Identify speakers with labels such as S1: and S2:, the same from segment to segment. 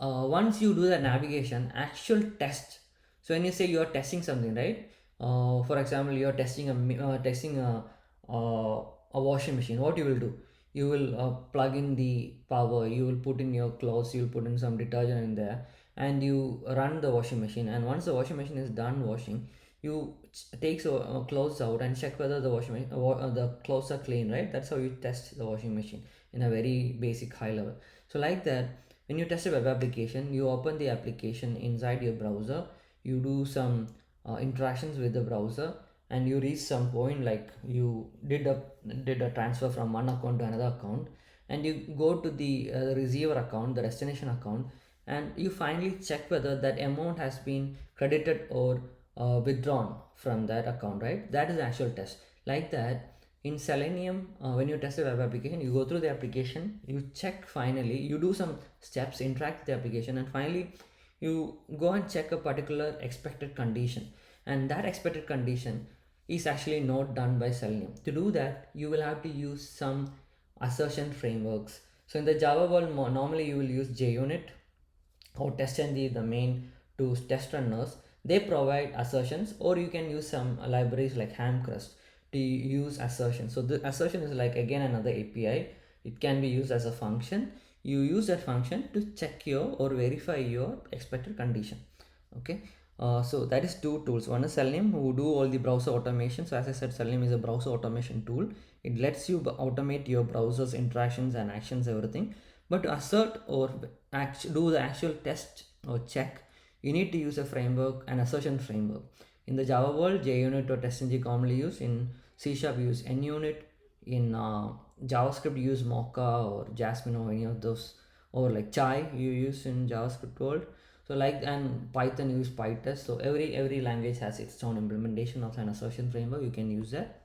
S1: Once you do the navigation, actual test. So when you say you are testing something, right? For example, you are testing a washing machine. What you will do? You will plug in the power. You will put in your clothes. You will put in some detergent in there, and you run the washing machine. And once the washing machine is done washing, you take clothes out and check whether the washing machine the clothes are clean, right? That's how you test the washing machine in a very basic high level. So like that, when you test a web application, you open the application inside your browser, you do some interactions with the browser, and you reach some point like you did a transfer from one account to another account, and you go to the receiver account, the destination account, and you finally check whether that amount has been credited or withdrawn from that account, right? That is the actual test. Like that, in Selenium, when you test a web application, you go through the application, you check finally, you do some steps, interact with the application, and finally you go and check a particular expected condition. And that expected condition is actually not done by Selenium. To do that, you will have to use some assertion frameworks. So in the Java world, normally you will use JUnit or TestNG, the main two test runners. They provide assertions, or you can use some libraries like Hamcrest to use assertion. So the assertion is like again another API. It can be used as a function. You use that function to check your or verify your expected condition. Okay. So that is two tools. One is Selenium, who do all the browser automation. So as I said, Selenium is a browser automation tool. It lets you automate your browser's interactions and actions, everything. But to assert or do the actual test or check, you need to use a framework, an assertion framework. In the Java world, JUnit or TestNG commonly used. In C# use NUnit. In JavaScript, use Mocha or Jasmine or any of those, or like Chai you use in JavaScript world. So like, and Python use PyTest. So every language has its own implementation of an assertion framework. You can use that.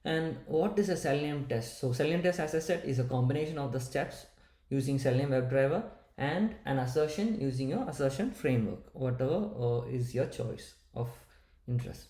S1: And what is a Selenium test? So Selenium test, as I said, is a combination of the steps using Selenium Webdriver and an assertion using your assertion framework, whatever is your choice of interest.